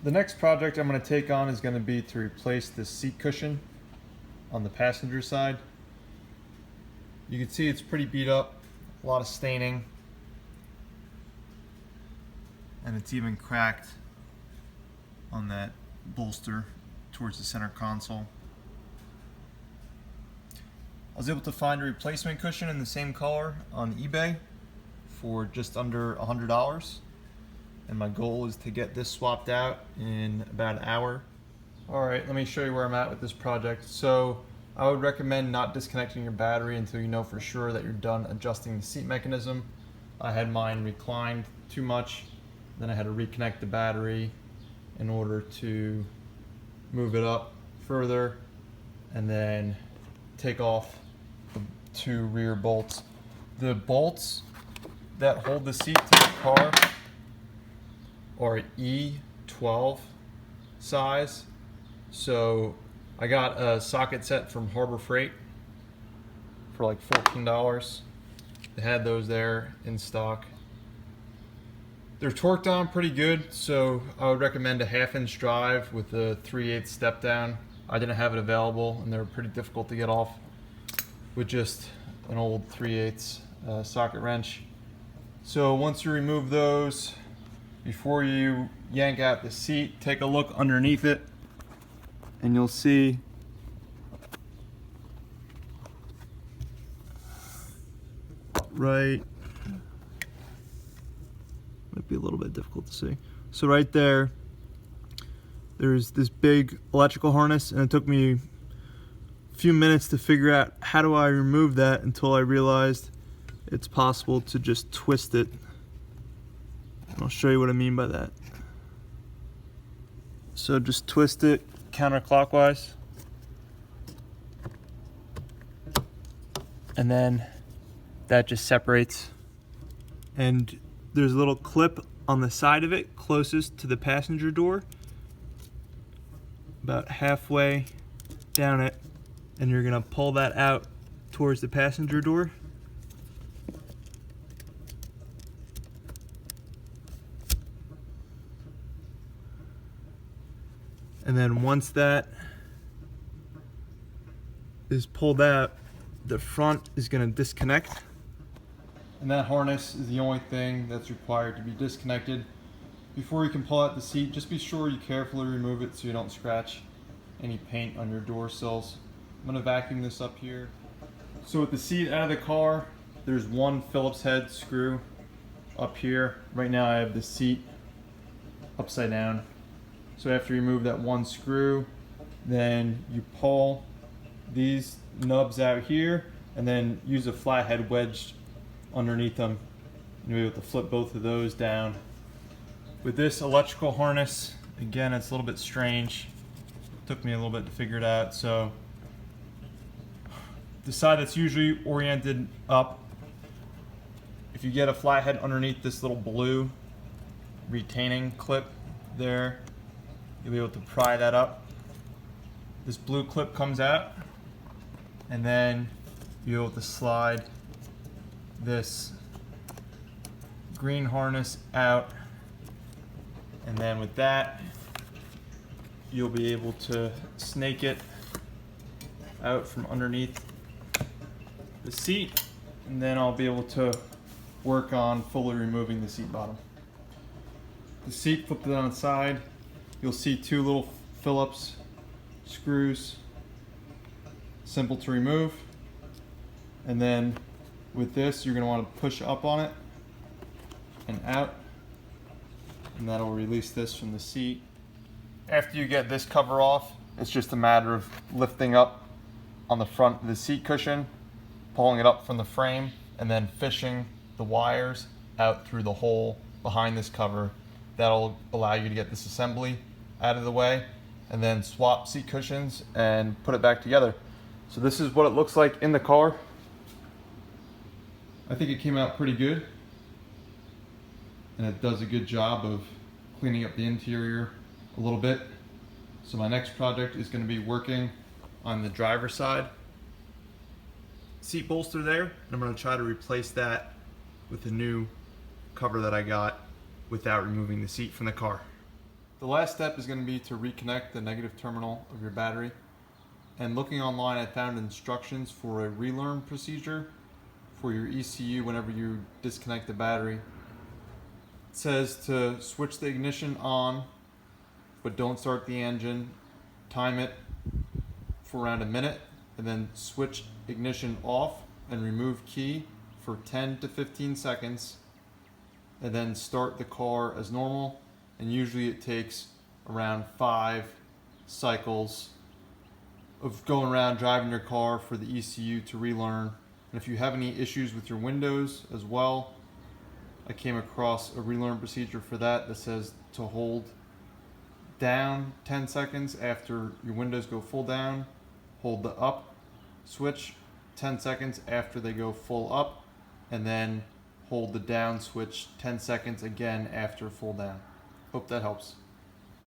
The next project I'm going to take on is going to be to replace the seat cushion on the passenger side. You can see it's pretty beat up, a lot of staining, and it's even cracked on that bolster towards the center console. I was able to find a replacement cushion in the same color on eBay for just under $100. And my goal is to get this swapped out in about an hour. Alright, let me show you where I'm at with this project. So I would recommend not disconnecting your battery until you know for sure that you're done adjusting the seat mechanism. I had mine reclined too much, then I had to reconnect the battery in order to move it up further, and then take off the two rear bolts. The bolts that hold the seat to the car are E12 size. So I got a socket set from Harbor Freight for like $14. They had those there in stock. They're torqued on pretty good, so I would recommend a 1/2-inch drive with a 3/8 step down. I didn't have it available and they were pretty difficult to get off with just an old 3/8 socket wrench. So once you remove those, before you yank out the seat, take a look underneath it and you'll see right, might be a little bit difficult to see. So right there, there's this big electrical harness, and it took me a few minutes to figure out how do I remove that until I realized it's possible to just twist it. I'll show you what I mean by that. So just twist it counterclockwise, and then that just separates. And there's a little clip on the side of it closest to the passenger door, about halfway down it, and you're gonna pull that out towards the passenger door. And then once that is pulled out, the front is going to disconnect. And that harness is the only thing that's required to be disconnected. Before you can pull out the seat, just be sure you carefully remove it so you don't scratch any paint on your door sills. I'm going to vacuum this up here. So with the seat out of the car, there's one Phillips head screw up here. Right now I have the seat upside down. So after you remove that one screw, then you pull these nubs out here and then use a flathead wedge underneath them. You'll be able to flip both of those down. With this electrical harness, again, it's a little bit strange. It took me a little bit to figure it out. So the side that's usually oriented up, if you get a flathead underneath this little blue retaining clip there, you'll be able to pry that up. This blue clip comes out, and then you'll be able to slide this green harness out, and then with that you'll be able to snake it out from underneath the seat, and then I'll be able to work on fully removing the seat bottom. The seat flipped it on its side. You'll see two little Phillips screws, simple to remove. And then with this, you're going to want to push up on it and out, and that'll release this from the seat. After you get this cover off, it's just a matter of lifting up on the front of the seat cushion, pulling it up from the frame, and then fishing the wires out through the hole behind this cover. That'll allow you to get this assembly out of the way, and then swap seat cushions and put it back together. So this is what it looks like in the car. I think it came out pretty good, and it does a good job of cleaning up the interior a little bit. So my next project is going to be working on the driver's side seat bolster there, and I'm going to try to replace that with the new cover that I got without removing the seat from the car. The last step is going to be to reconnect the negative terminal of your battery. And looking online, I found instructions for a relearn procedure for your ECU whenever you disconnect the battery. It says to switch the ignition on, but don't start the engine. Time it for around a minute, and then switch ignition off and remove key for 10 to 15 seconds, and then start the car as normal. And usually it takes around 5 cycles of going around driving your car for the ECU to relearn. And if you have any issues with your windows as well, I came across a relearn procedure for that says to hold down 10 seconds after your windows go full down, hold the up switch 10 seconds after they go full up, and then hold the down switch 10 seconds again after full down. Hope that helps.